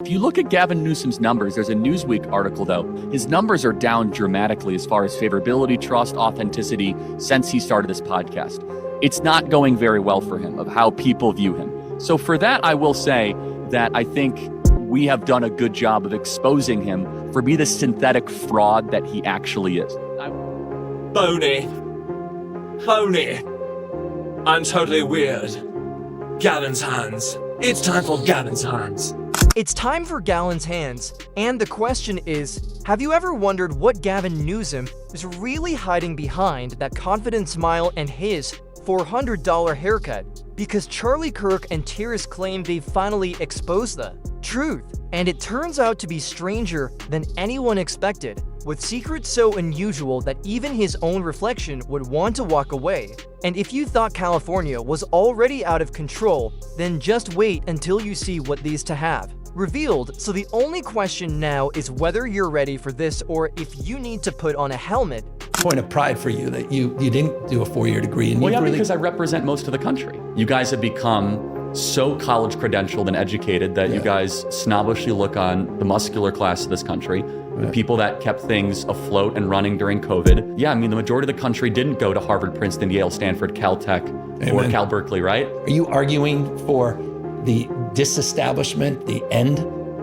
If you look at Gavin Newsom's numbers, there's a Newsweek article, though. His numbers are down dramatically as far as favorability, trust, authenticity since he started this podcast. It's not going very well for him of how people view him. So for that, I will say that I think we have done a good job of exposing him for being the synthetic fraud that he actually is. Phony. I'm totally weird. Gavin's hands. It's time for Gavin's hands. It's time for Gavin's hands, and the question is, have you ever wondered what Gavin Newsom is really hiding behind that confident smile and his $400 haircut? Because CharlieKirk and Tyrus claim they've finally exposed the truth, and it turns out to be stranger than anyone expected, with secrets so unusual that even his own reflection would want to walk away. And if you thought California was already out of control, then just wait until you see what these to have revealed. So the only question now is whether you're ready for this or if you need to put on a helmet. Point of pride for you that you didn't do a 4-year degree. And Well, yeah, really... because I represent most of the country. You guys have become so college credentialed and educated that you guys snobbishly look on the muscular class of this country, the people that kept things afloat and running during COVID. Yeah, I mean, the majority of the country didn't go to Harvard, Princeton, Yale, Stanford, Caltech, or Cal Berkeley, right? Are you arguing for the disestablishment, the end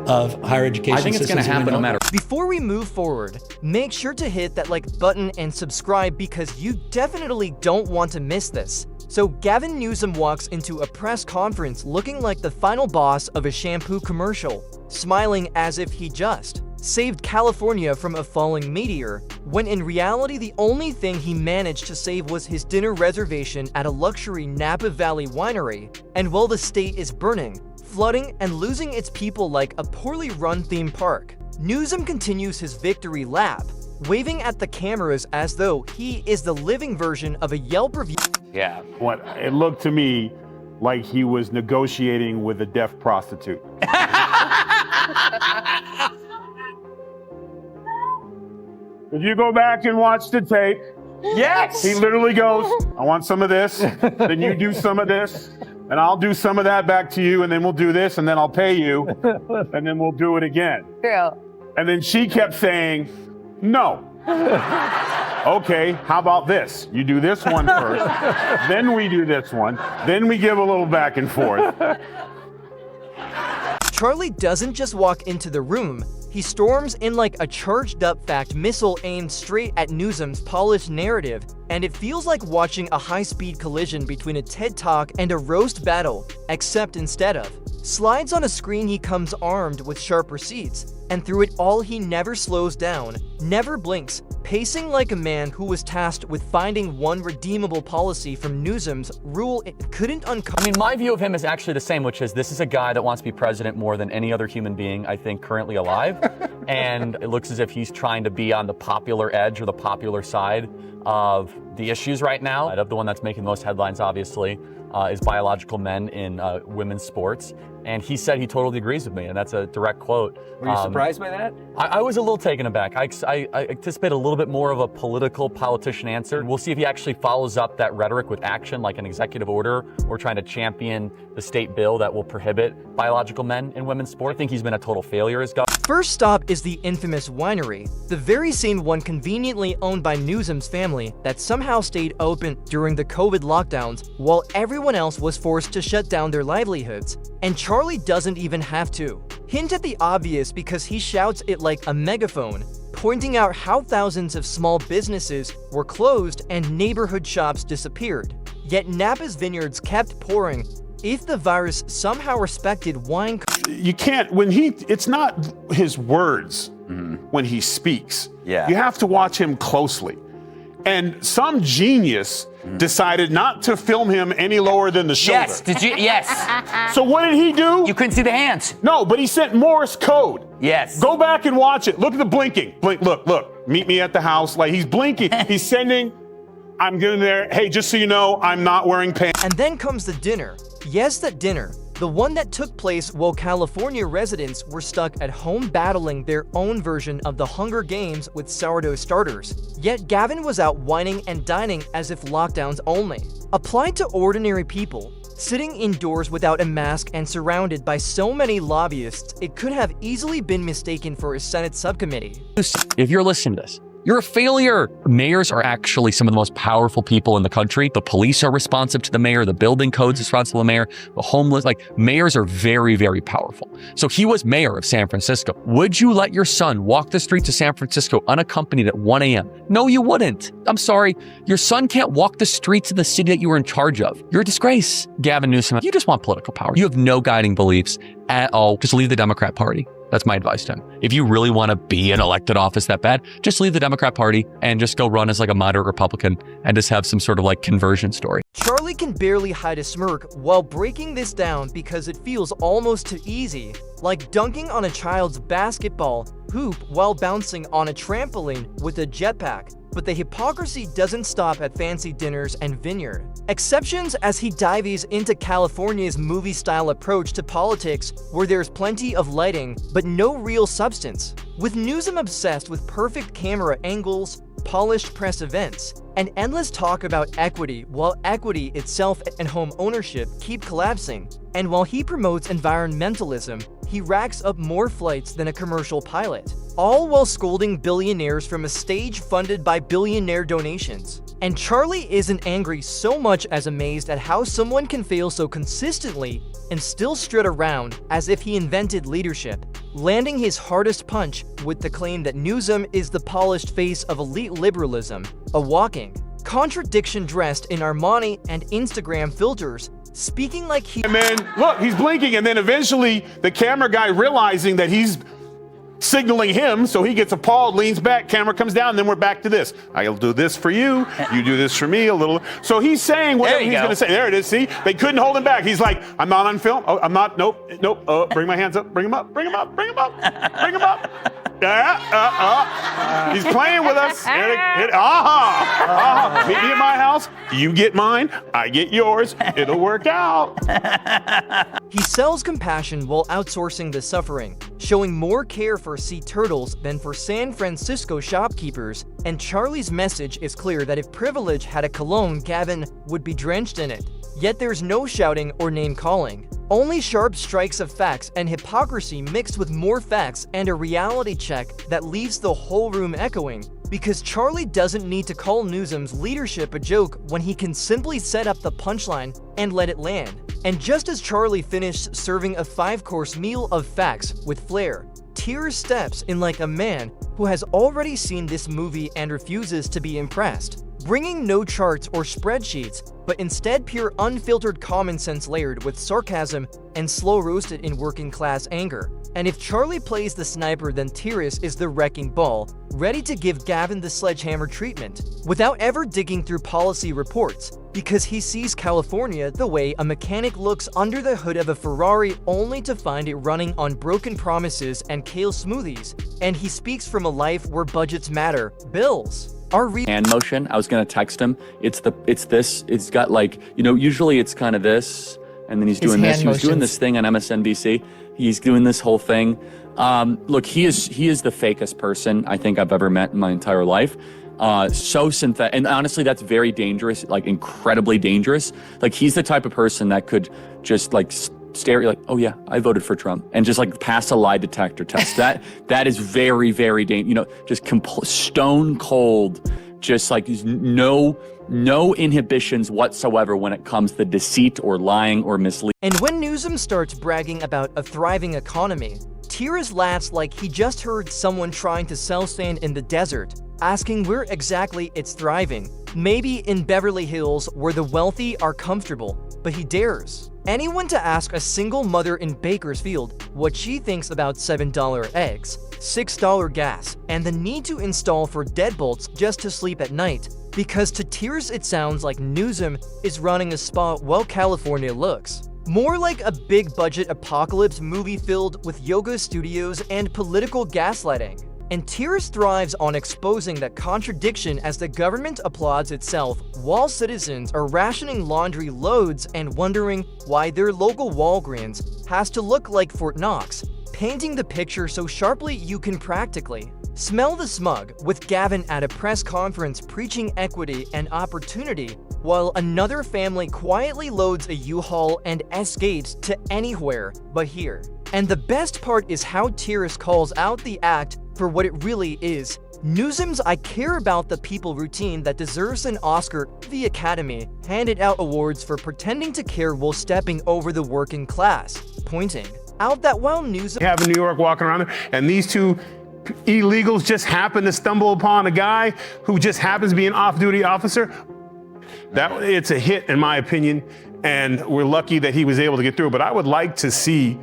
of higher education? I think it's going to happen no matter. Before we move forward, make sure to hit that like button and subscribe because you definitely don't want to miss this. So Gavin Newsom walks into a press conference looking like the final boss of a shampoo commercial, smiling as if he just saved California from a falling meteor, when in reality the only thing he managed to save was his dinner reservation at a luxury Napa Valley winery. And while the state is burning, flooding, and losing its people like a poorly run theme park, Newsom continues his victory lap, waving at the cameras as though he is the living version of a Yelp review. Yeah. What it looked to me like he was negotiating with a deaf prostitute. If you go back and watch the tape, Yes! he literally goes, I want some of this, then you do some of this, and I'll do some of that back to you, and then we'll do this, and then I'll pay you, and then we'll do it again. Yeah. And then she kept saying, no. Okay, how about this? You do this one first, then we do this one, then we give a little back and forth. Charlie doesn't just walk into the room, he storms in like a charged-up fact missile aimed straight at Newsom's polished narrative, and it feels like watching a high-speed collision between a TED Talk and a roast battle, except instead of slides on a screen, he comes armed with sharp receipts, and through it all he never slows down, never blinks, pacing like a man who was tasked with finding one redeemable policy from Newsom's rule it couldn't uncover. I mean, my view of him is actually the same, which is this is a guy that wants to be president more than any other human being, I think, currently alive. And it looks as if he's trying to be on the popular edge or the popular side of the issues right now. The one that's making the most headlines, obviously, is biological men in women's sports. And he said he totally agrees with me, and that's a direct quote. Were you surprised by that? I was a little taken aback. I anticipate a little bit more of a politician answer. We'll see if he actually follows up that rhetoric with action, like an executive order or trying to champion the state bill that will prohibit biological men in women's sport. I think he's been a total failure as governor. First stop is the infamous winery, the very same one conveniently owned by Newsom's family that somehow stayed open during the COVID lockdowns while everyone else was forced to shut down their livelihoods. And Charlie doesn't even have to. Hint at the obvious because he shouts it like a megaphone, pointing out how thousands of small businesses were closed and neighborhood shops disappeared. Yet Napa's vineyards kept pouring. If the virus somehow respected wine... You can't, it's not his words when he speaks. Yeah. You have to watch him closely. And some genius decided not to film him any lower than the shoulder. Yes, did you? Yes. So what did he do? You couldn't see the hands. No, but he sent Morse code. Yes. Go back and watch it. Look at the blinking. Blink, look. Meet me at the house. Like, he's blinking. He's sending, I'm getting there. Hey, just so you know, I'm not wearing pants. And then comes the dinner. Yes, that dinner. The one that took place while California residents were stuck at home battling their own version of the Hunger Games with sourdough starters. Yet Gavin was out whining and dining as if lockdowns only applied to ordinary people. Sitting indoors without a mask and surrounded by so many lobbyists, it could have easily been mistaken for a Senate subcommittee. If you're listening to this, you're a failure. Mayors are actually some of the most powerful people in the country. The police are responsive to the mayor. The building code's responsible to the mayor. The homeless, mayors are very, very powerful. So he was mayor of San Francisco. Would you let your son walk the streets of San Francisco unaccompanied at 1 a.m.? No, you wouldn't. I'm sorry. Your son can't walk the streets of the city that you were in charge of. You're a disgrace. Gavin Newsom, you just want political power. You have no guiding beliefs at all. Just leave the Democrat Party. That's my advice to him. If you really want to be in elected office that bad, just leave the Democrat Party and just go run as a moderate Republican and just have some sort of conversion story. Charlie can barely hide a smirk while breaking this down because it feels almost too easy, like dunking on a child's basketball hoop while bouncing on a trampoline with a jetpack. But the hypocrisy doesn't stop at fancy dinners and vineyard. Exceptions as he dives into California's movie-style approach to politics where there's plenty of lighting but no real substance. With Newsom obsessed with perfect camera angles, polished press events, and endless talk about equity while equity itself and home ownership keep collapsing. And while he promotes environmentalism, he racks up more flights than a commercial pilot, all while scolding billionaires from a stage funded by billionaire donations. And Charlie isn't angry so much as amazed at how someone can fail so consistently and still strut around as if he invented leadership, landing his hardest punch with the claim that Newsom is the polished face of elite liberalism, a walking contradiction dressed in Armani and Instagram filters, speaking like he— And then, look, he's blinking, and then eventually the camera guy, realizing that he's signaling him, so he gets appalled, leans back, camera comes down, and then we're back to this. I'll do this for you, you do this for me a little. So he's saying whatever he's going to say. There it is, see? They couldn't hold him back. He's like, I'm not on film. Oh, I'm not, nope. Bring my hands up, bring him up, bring him up, bring him up, bring him up. He's playing with us. Meet me at my house. You get mine. I get yours. It'll work out. He sells compassion while outsourcing the suffering, showing more care for sea turtles than for San Francisco shopkeepers. And Charlie's message is clear that if privilege had a cologne, Gavin would be drenched in it. Yet there's no shouting or name-calling. Only sharp strikes of facts and hypocrisy mixed with more facts and a reality check that leaves the whole room echoing. Because Charlie doesn't need to call Newsom's leadership a joke when he can simply set up the punchline and let it land. And just as Charlie finished serving a 5-course meal of facts with flair, tears steps in like a man who has already seen this movie and refuses to be impressed, bringing no charts or spreadsheets, but instead pure unfiltered common sense layered with sarcasm and slow roasted in working class anger. And if Charlie plays the sniper, then Tyrus is the wrecking ball, ready to give Gavin the sledgehammer treatment, without ever digging through policy reports, because he sees California the way a mechanic looks under the hood of a Ferrari only to find it running on broken promises and kale smoothies. And he speaks from a life where budgets matter, bills are hand motion. I was going to text him. It's this. It's got usually it's kind of this, and then he's doing this. He was doing this thing on MSNBC. He's doing this whole thing. Look, he is the fakest person I think I've ever met in my entire life. So synthetic, and honestly, that's very dangerous, incredibly dangerous. He's the type of person that could just stare oh yeah, I voted for Trump, and just pass a lie detector test. that is very, very dangerous. Just stone cold, just no inhibitions whatsoever when it comes to deceit or lying or misleading. And when Newsom starts bragging about a thriving economy, Tyrus laughs like he just heard someone trying to sell sand in the desert, asking where exactly it's thriving. Maybe in Beverly Hills where the wealthy are comfortable, but he dares anyone to ask a single mother in Bakersfield what she thinks about $7 eggs, $6 gas, and the need to install for deadbolts just to sleep at night. Because to Tyrus it sounds like Newsom is running a spa while California looks more like a big-budget apocalypse movie filled with yoga studios and political gaslighting. And Tyrus thrives on exposing that contradiction as the government applauds itself while citizens are rationing laundry loads and wondering why their local Walgreens has to look like Fort Knox, painting the picture so sharply you can practically smell the smug, with Gavin at a press conference preaching equity and opportunity while another family quietly loads a U-Haul and escapes to anywhere but here. And the best part is how Tyrus calls out the act for what it really is. Newsom's "I care about the people" routine that deserves an Oscar. The Academy handed out awards for pretending to care while stepping over the working class, pointing out that while Newsom have in New York walking around there, and these two illegals just happen to stumble upon a guy who just happens to be an off-duty officer, it's a hit in my opinion, and we're lucky that he was able to get through. But I would like to see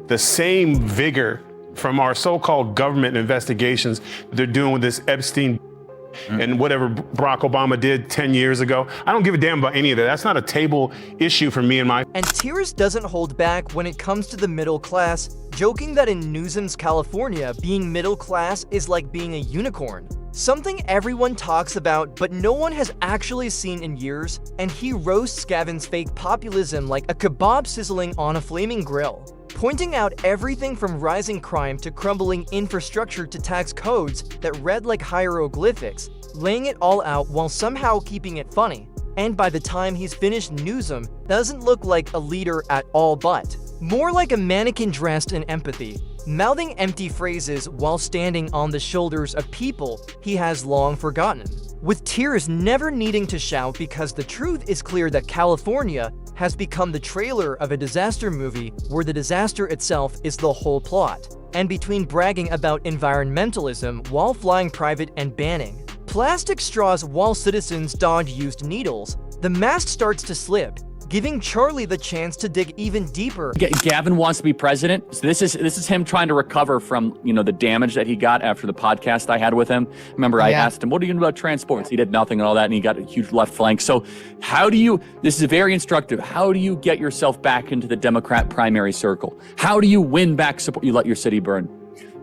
the same vigor from our so-called government investigations they're doing with this Epstein and whatever Barack Obama did 10 years ago. I don't give a damn about any of that. That's not a table issue for me and my... And Tyrus doesn't hold back when it comes to the middle class, joking that in Newsom's California, being middle class is like being a unicorn. Something everyone talks about, but no one has actually seen in years, and he roasts Gavin's fake populism like a kebab sizzling on a flaming grill, pointing out everything from rising crime to crumbling infrastructure to tax codes that read like hieroglyphics, laying it all out while somehow keeping it funny. And by the time he's finished, Newsom doesn't look like a leader at all, but more like a mannequin dressed in empathy, mouthing empty phrases while standing on the shoulders of people he has long forgotten. With Tyrus never needing to shout because the truth is clear that California has become the trailer of a disaster movie where the disaster itself is the whole plot. And between bragging about environmentalism while flying private and banning plastic straws while citizens dodge used needles, the mask starts to slip, giving Charlie the chance to dig even deeper. Gavin wants to be president. So this is him trying to recover from, the damage that he got after the podcast I had with him. Remember, I asked him, what are you going to do about transports? He did nothing and all that, and he got a huge left flank. So this is very instructive. How do you get yourself back into the Democrat primary circle? How do you win back support? You let your city burn.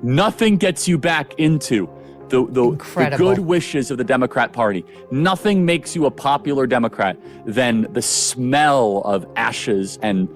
Nothing gets you back into the good wishes of the Democrat Party. Nothing makes you a popular Democrat than the smell of ashes and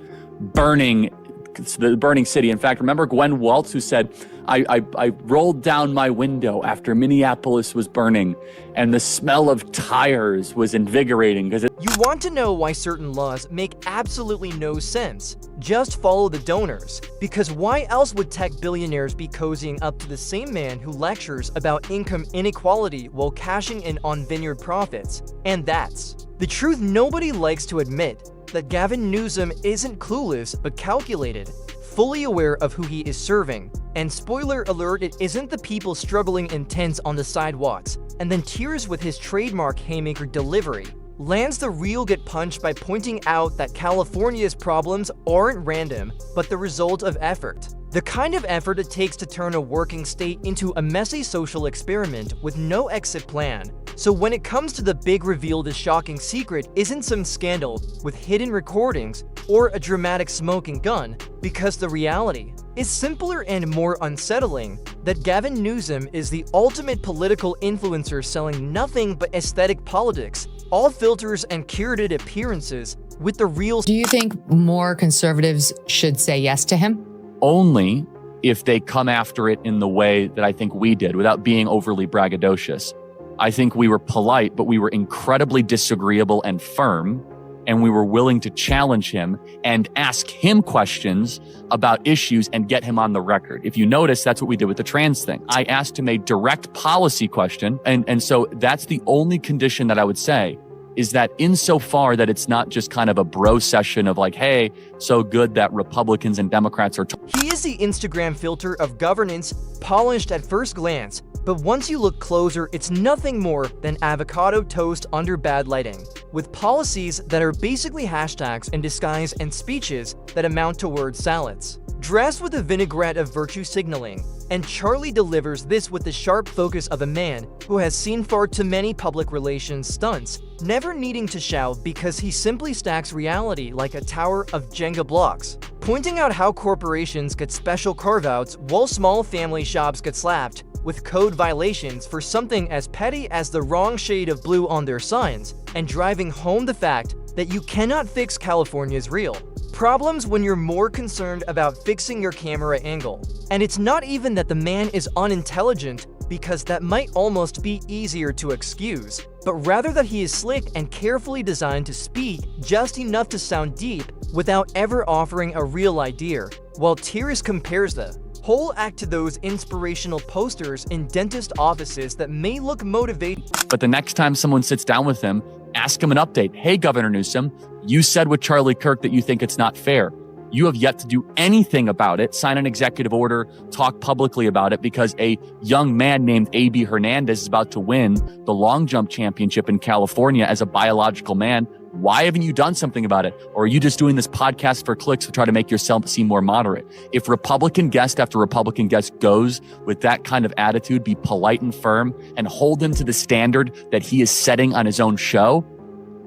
the burning city. In fact, remember Gwen Waltz, who said, I rolled down my window after Minneapolis was burning, and the smell of tires was invigorating because You want to know why certain laws make absolutely no sense? Just follow the donors. Because why else would tech billionaires be cozying up to the same man who lectures about income inequality while cashing in on vineyard profits? And that's the truth nobody likes to admit, that Gavin Newsom isn't clueless but calculated, fully aware of who he is serving. And spoiler alert, it isn't the people struggling in tents on the sidewalks. And then Tyrus, with his trademark haymaker delivery, lands the real get punched by pointing out that California's problems aren't random, but the result of effort. The kind of effort it takes to turn a working state into a messy social experiment with no exit plan. So when it comes to the big reveal, the shocking secret isn't some scandal with hidden recordings or a dramatic smoking gun, because the reality is simpler and more unsettling, that Gavin Newsom is the ultimate political influencer selling nothing but aesthetic politics, all filters and curated appearances, with the real... Do you think more conservatives should say yes to him? Only if they come after it in the way that I think we did, without being overly braggadocious. I think we were polite, but we were incredibly disagreeable and firm, and we were willing to challenge him and ask him questions about issues and get him on the record. If you notice, that's what we did with the trans thing. I asked him a direct policy question, and so that's the only condition that I would say, is that insofar that it's not just kind of a bro session of like, hey, so good that Republicans and Democrats are... He is the Instagram filter of governance, polished at first glance, but once you look closer, it's nothing more than avocado toast under bad lighting, with policies that are basically hashtags in disguise and speeches that amount to word salads. Dressed with a vinaigrette of virtue signaling, and Charlie delivers this with the sharp focus of a man who has seen far too many public relations stunts, never needing to shout because he simply stacks reality like a tower of Jenga blocks, pointing out how corporations get special carve-outs while small family shops get slapped with code violations for something as petty as the wrong shade of blue on their signs, and driving home the fact that you cannot fix California's real problems when you're more concerned about fixing your camera angle. And it's not even that the man is unintelligent, because that might almost be easier to excuse. but rather that he is slick and carefully designed to speak just enough to sound deep without ever offering a real idea, while Tyrus compares the whole act to those inspirational posters in dentist offices that may look motivating. But the next time someone sits down with him, ask him an update. Hey, Governor Newsom, you said with CharlieKirk that you think it's not fair. You have yet to do anything about it, sign an executive order, talk publicly about it, because a young man named A.B. Hernandez is about to win the long jump championship in California as a biological man. Why haven't you done something about it? Or are you just doing this podcast for clicks to try to make yourself seem more moderate? If Republican guest after Republican guest goes with that kind of attitude, be polite and firm and hold him to the standard that he is setting on his own show,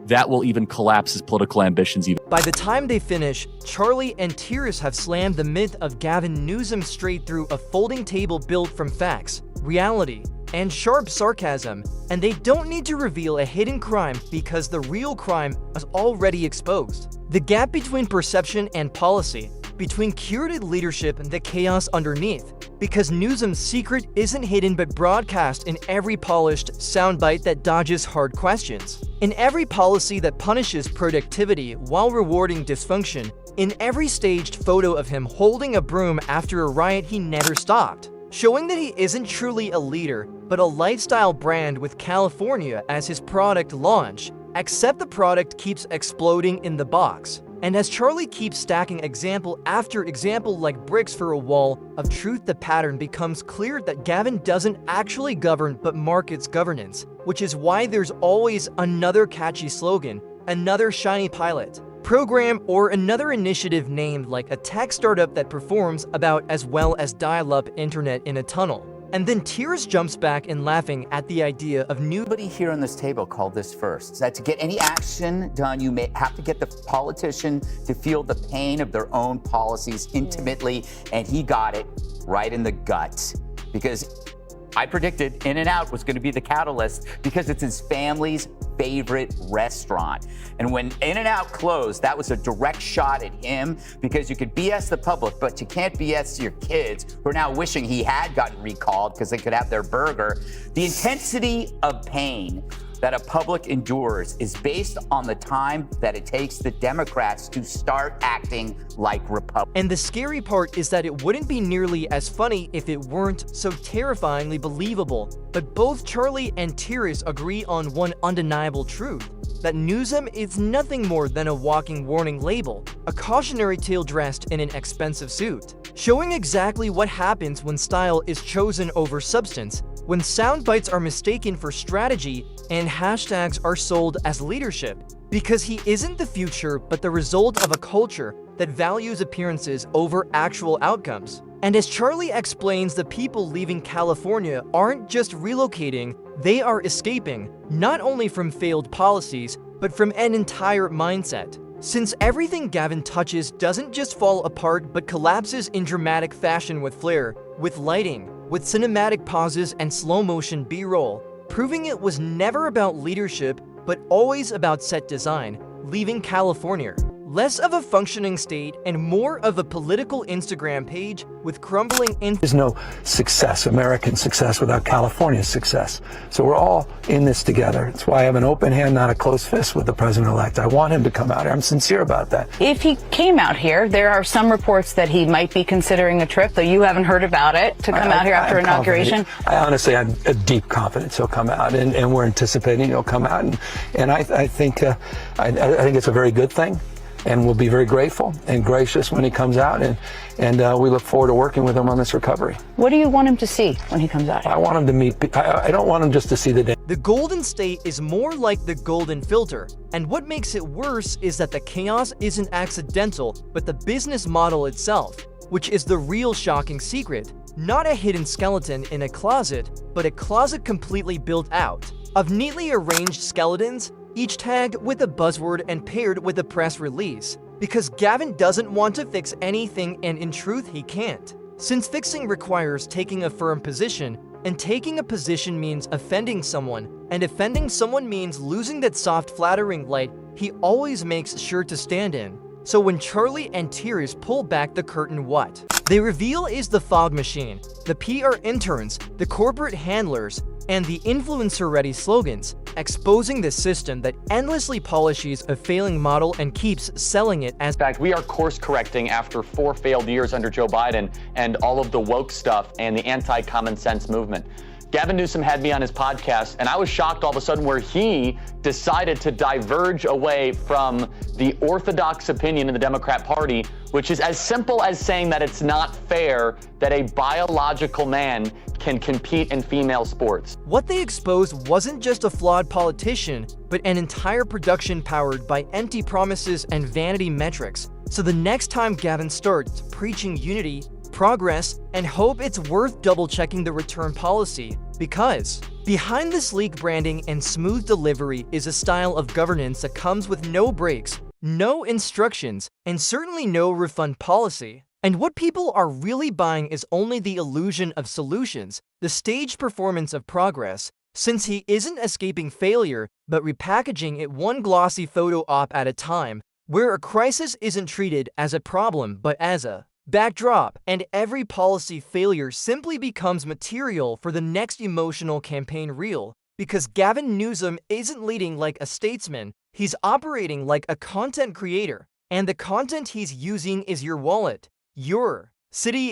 that will even collapse his political ambitions even. By the time they finish, Charlie and Tyrus have slammed the myth of Gavin Newsom straight through a folding table built from facts, reality, and sharp sarcasm, and they don't need to reveal a hidden crime because the real crime is already exposed. The gap between perception and policy, between curated leadership and the chaos underneath, because Newsom's secret isn't hidden but broadcast in every polished soundbite that dodges hard questions, in every policy that punishes productivity while rewarding dysfunction, in every staged photo of him holding a broom after a riot he never stopped, showing that he isn't truly a leader, but a lifestyle brand with California as his product launch, except the product keeps exploding in the box. And as Charlie keeps stacking example after example like bricks for a wall of truth, the pattern becomes clear that Gavin doesn't actually govern but markets governance, which is why there's always another catchy slogan, another shiny pilot program, or another initiative named like a tech startup that performs about as well as dial-up internet in a tunnel. And then Tyrus jumps back in laughing at the idea of new. Nobody here on this table called this first. That to get any action done, you may have to get the politician to feel the pain of their own policies intimately, and he got it right in the gut. Because I predicted In-N-Out was going to be the catalyst because it's his family's favorite restaurant. And when In-N-Out closed, that was a direct shot at him, because you could BS the public, but you can't BS your kids who are now wishing he had gotten recalled because they could have their burger. The intensity of pain that a public endures is based on the time that it takes the Democrats to start acting like Republicans. And the scary part is that it wouldn't be nearly as funny if it weren't so terrifyingly believable. But both Charlie and Tyrus agree on one undeniable truth, that Newsom is nothing more than a walking warning label, a cautionary tale dressed in an expensive suit, showing exactly what happens when style is chosen over substance, when sound bites are mistaken for strategy, and hashtags are sold as leadership, because he isn't the future but the result of a culture that values appearances over actual outcomes. And as Charlie explains, the people leaving California aren't just relocating, they are escaping, not only from failed policies, but from an entire mindset. Since everything Gavin touches doesn't just fall apart but collapses in dramatic fashion with flair, with lighting, with cinematic pauses and slow-motion B-roll, proving it was never about leadership but always about set design, leaving California less of a functioning state and more of a political Instagram page with crumbling There's no success, American success, without California's success. So we're all in this together. That's why I have an open hand, not a closed fist with the president-elect. I want him to come out here. I'm sincere about that. If he came out here, there are some reports that he might be considering a trip, though you haven't heard about it, to come out here after inauguration. I honestly have a deep confidence he'll come out, and we're anticipating he'll come out. And I think it's a very good thing. And we'll be very grateful and gracious when he comes out, and we look forward to working with him on this recovery. What do you want him to see when he comes out? I want him to meet. I don't want him just to see the day. The Golden State is more like the golden filter, and what makes it worse is that the chaos isn't accidental, but the business model itself, which is the real shocking secret. Not a hidden skeleton in a closet, but a closet completely built out, of neatly arranged skeletons, each tagged with a buzzword and paired with a press release, because Gavin doesn't want to fix anything, and in truth he can't. Since fixing requires taking a firm position, and taking a position means offending someone, and offending someone means losing that soft flattering light he always makes sure to stand in. So when Charlie and Tyrus pull back the curtain, what they reveal is the fog machine, the PR interns, the corporate handlers, and the influencer-ready slogans, exposing the system that endlessly polishes a failing model and keeps selling it as. In fact, we are course correcting after 4 failed years under Joe Biden and all of the woke stuff and the anti-common sense movement. Gavin Newsom had me on his podcast, and I was shocked all of a sudden where he decided to diverge away from the orthodox opinion in the Democrat Party, which is as simple as saying that it's not fair that a biological man can compete in female sports. What they exposed wasn't just a flawed politician, but an entire production powered by empty promises and vanity metrics. So the next time Gavin starts preaching unity, progress, and hope, it's worth double-checking the return policy, because behind the sleek branding and smooth delivery is a style of governance that comes with no breaks, no instructions, and certainly no refund policy. And what people are really buying is only the illusion of solutions, the staged performance of progress, since he isn't escaping failure, but repackaging it one glossy photo op at a time, where a crisis isn't treated as a problem but as a backdrop, and every policy failure simply becomes material for the next emotional campaign reel. Because Gavin Newsom isn't leading like a statesman, he's operating like a content creator, and the content he's using is your wallet, your city,